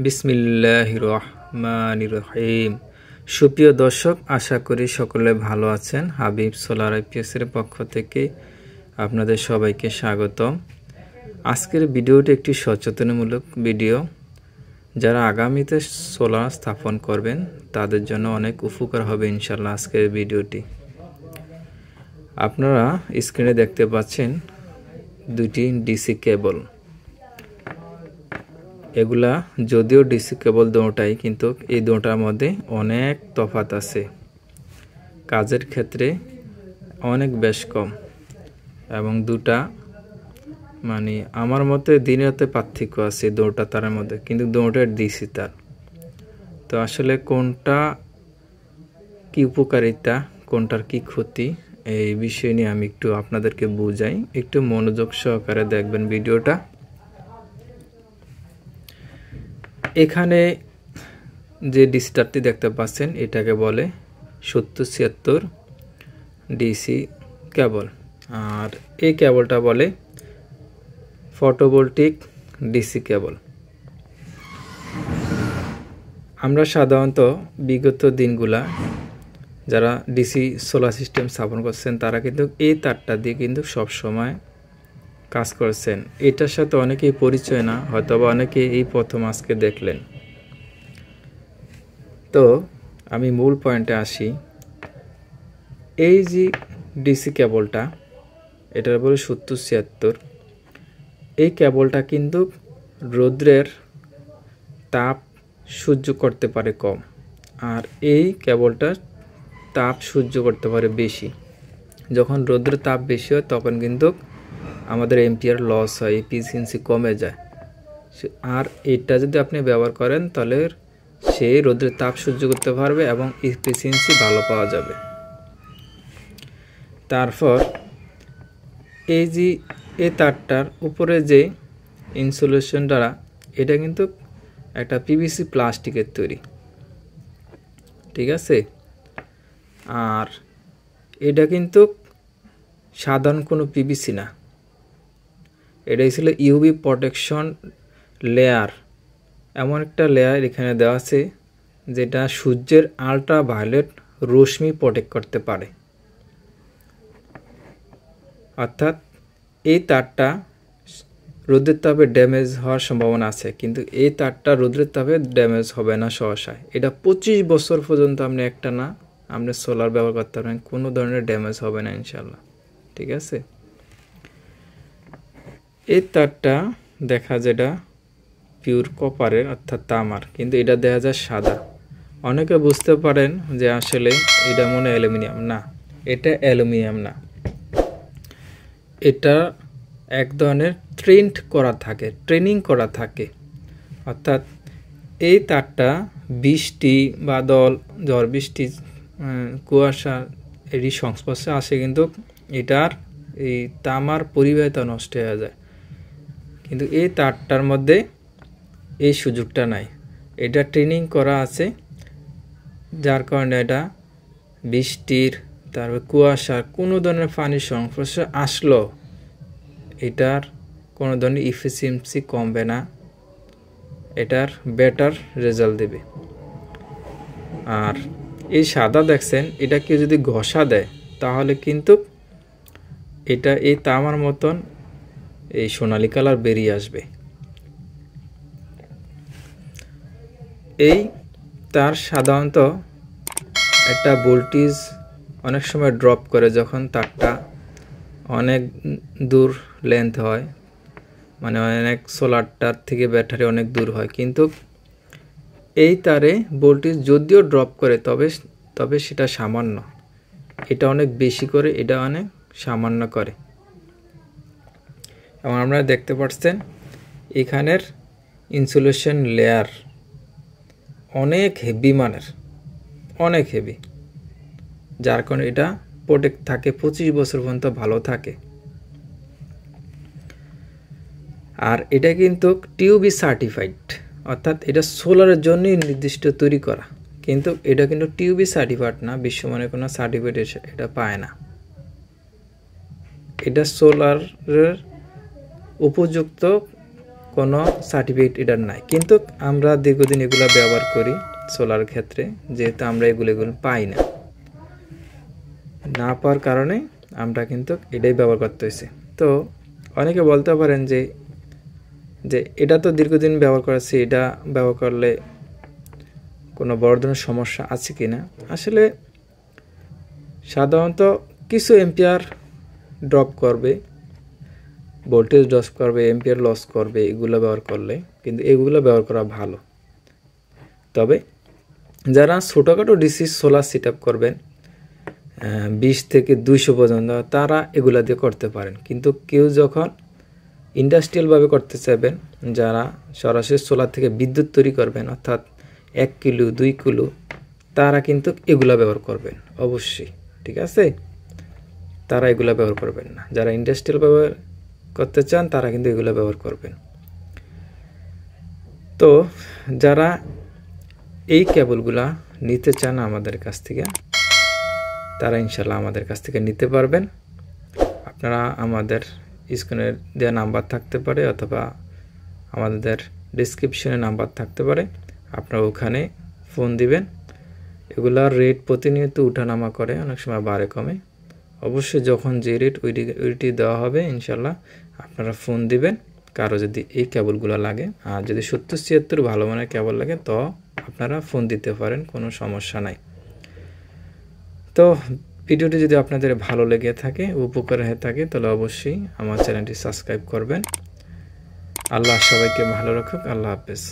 বিসমিল্লাহির রহমানির রহিম। সুপ্রিয় দর্শক, আশা করি সকলে ভালো আছেন। হাবিব সোলার আইপিএসের পক্ষ থেকে আপনাদের সবাইকে স্বাগতম। আজকের ভিডিওটি একটি সচেতনমূলক ভিডিও। যারা আগামীতে সোলার স্থাপন করবেন তাদের জন্য অনেক উপকার হবে ইনশাল্লাহ আজকের ভিডিওটি। আপনারা স্ক্রিনে দেখতে পাচ্ছেন দুটি ডিসি কেবল। এগুলা যদিও ডিসি কেবল দুটোটাই, কিন্তু এই দুটোটার মধ্যে অনেক তফাৎ আছে, কাজের ক্ষেত্রে অনেক বেশ কম, এবং দুটা আমার মতে দিনের রাতে পার্থক্য আছে দুটো তারের মধ্যে, কিন্তু দুটোটার ডিসি তার। তো আসলে কোনটা কি উপকারিতা, কোনটার কি ক্ষতি, এই বিষয় নিয়ে আমি একটু আপনাদেরকে বুঝাই। একটু মনোযোগ সহকারে দেখবেন ভিডিওটা। এখানে যে ডিসিটারটি দেখতে পাচ্ছেন এটাকে বলে 7076 ডিসি কেবল, আর এই কেবলটা বলে ফটোভোল্টিক ডিসি কেবল। আমরা সাধারণত বিগত দিনগুলা যারা ডিসি সোলার সিস্টেম স্থাপন করছেন তারা কিন্তু এই তারটা দিয়ে কিন্তু সবসময় কাজ করছেন। এটার সাথে অনেকেই পরিচয় না, হয়তোবা অনেকে এই প্রথম আজকে দেখলেন। তো আমি মূল পয়েন্টে আসি। এই যে ডিসি কেবলটা, এটার বলে 7076, এই কেবলটা কিন্তু রৌদ্রের তাপ সহ্য করতে পারে কম, আর এই কেবলটা তাপ সহ্য করতে পারে বেশি। যখন রৌদ্রের তাপ বেশি হয় তখন কিন্তু আমাদের এম্পিয়ার লস হয়, এফিসিয়েন্সি কমে যায়। আর এটা যদি আপনি ব্যবহার করেন তাহলে সে রৌদ্রের তাপ সহ্য করতে পারবে এবং এফিসিয়েন্সি ভালো পাওয়া যাবে। তারপর এই যে এই তারটার উপরে যে ইনসুলেশন দ্বারা, এটা কিন্তু একটা পিভিসি প্লাস্টিকের তৈরি, ঠিক আছে। আর এটা কিন্তু সাধারণ কোনো পিভিসি না, এটা ছিল ইউভি প্রোটেকশন লেয়ার। এমন একটা লেয়ার এখানে দেওয়া আছে যেটা সূর্যের আল্ট্রাভায়োলেট রশ্মি প্রোটেক্ট করতে পারে। অর্থাৎ এই তারটা রোদের তাপে ড্যামেজ হওয়ার সম্ভাবনা আছে, কিন্তু এই তারটা রোদের তাপে ড্যামেজ হবে না সহসায়। এটা 25 বছর পর্যন্ত আপনি একটা না আপনি সোলার ব্যবহার করতে পারবেন, কোনো ধরনের ড্যামেজ হবে না ইনশাল্লাহ, ঠিক আছে। এই তারটা দেখা যেটা পিওর কপারের অর্থাৎ তামার, কিন্তু এটা দেখা যায় সাদা। অনেকে বুঝতে পারেন যে আসলে এটা মনে অ্যালুমিনিয়াম, না, এটা অ্যালুমিনিয়াম না, এটা এক ধরনের ট্রেনিং করা থাকে। অর্থাৎ এই তারটা বৃষ্টি, বাদল, ঝড় বৃষ্টি, কুয়াশা এরই সংস্পর্শে আসে, কিন্তু এটার এই তামার পরিবাহিতা নষ্ট হয়ে যায়। কিন্তু এই তারটার মধ্যে এই সুযোগটা নাই, এটা ট্রেনিং করা আছে, যার কারণে এটা বৃষ্টির, তারপর কুয়াশার কোনো ধরনের পানির সংস্পর্শে আসলো এটার কোনো ধরনের এফিসিয়েন্সি কমবে না, এটার বেটার রেজাল্ট দেবে। আর এই সাদা দেখছেন, এটা কেউ যদি ঘষা দেয় তাহলে কিন্তু এটা এই তামার মতন এই সোনালী কালার বেরিয়ে আসবে। এই তার সাধারণত একটা ভোল্টেজ অনেক সময় ড্রপ করে যখন তারটা অনেক দূর লেন্থ হয়, অনেক সোলারটার থেকে ব্যাটারি অনেক দূর হয়, কিন্তু এই তারে ভোল্টেজ যদিও ড্রপ করে তবে সেটা সামান্য, এটা অনেক বেশি করে, এটা অনেক সামান্য করে। এবং আপনারা দেখতে পাচ্ছেন এখানের ইনসুলেশন লেয়ার অনেক হেভি মানের, অনেক হেভি, যার কারণে এটা প্রোটেক্ট থাকে 25 বছর পর্যন্ত ভালো থাকে। আর এটা কিন্তু টিউবি সার্টিফাইড, অর্থাৎ এটা সোলারের জন্যই নির্দিষ্ট তৈরি করা, কিন্তু এটা কিন্তু টিউবি সার্টিফাইড না, বিশ্বমানের কোনো সার্টিফিকেট এটা পায় না। এটা সোলারের উপযুক্ত কোনো সার্টিফিকেট এটার নাই, কিন্তু আমরা দীর্ঘদিন এগুলো ব্যবহার করি সোলার ক্ষেত্রে, যেহেতু আমরা এগুলো পাই না পাওয়ার কারণে আমরা কিন্তু এটাই ব্যবহার করতে হয়েছে। তো অনেকে বলতে পারেন যে এটা তো দীর্ঘদিন ব্যবহার করেছি, এটা ব্যবহার করলে কোনো বড় ধরনের সমস্যা আছে কি না। আসলে সাধারণত কিছু এম্পিয়ার ড্রপ করবে, ভোল্টেজ ড্রপ করবে, এম্পিয়ার লস করবে এগুলো ব্যবহার করলে, কিন্তু এগুলো ব্যবহার করা ভালো। তবে যারা ছোটোখাটো ডিসি সোলার সেট আপ করবেন 20 থেকে 200 পর্যন্ত, তারা এগুলা দিয়ে করতে পারেন। কিন্তু কেউ যখন ইন্ডাস্ট্রিয়ালভাবে করতে চাইবেন, যারা সরাসরি সোলার থেকে বিদ্যুৎ তৈরি করবেন, অর্থাৎ 1 কিলো 2 কিলো, তারা কিন্তু এগুলা ব্যবহার করবেন অবশ্যই, ঠিক আছে? তারা এগুলা ব্যবহার করবেন না। যারা ইন্ডাস্ট্রিয়াল ব্যবহার করতে চান তারা কিন্তু এগুলো ব্যবহার করবেন। তো যারা এই কেবলগুলা নিতে চান আমাদের কাছ থেকে, তারা ইনশাল্লাহ আমাদের কাছ থেকে নিতে পারবেন। আপনারা আমাদের স্ক্রিনে দেওয়া নাম্বার থাকতে পারে, অথবা আমাদের ডেসক্রিপশনে নাম্বার থাকতে পারে, আপনারা ওখানে ফোন দিবেন। এগুলার রেট প্রতিনিয়ত উঠানামা করে, অনেক সময় বাড়ে কমে। অবশ্যই যখন যে রেট ওইটি দেওয়া হবে ইনশাল্লাহ আপনারা ফোন দিবেন কারো যদি এই কেবলগুলো লাগে। আর যদি 70-76 ভালো মানের কেবল লাগে তো আপনারা ফোন দিতে পারেন, কোনো সমস্যা নাই। তো ভিডিওটি যদি আপনাদের ভালো লেগে থাকে, উপকার হয়ে থাকে, তাহলে অবশ্যই আমার চ্যানেলটি সাবস্ক্রাইব করবেন। আল্লাহ সবাইকে ভালো রাখুক। আল্লাহ হাফেজ।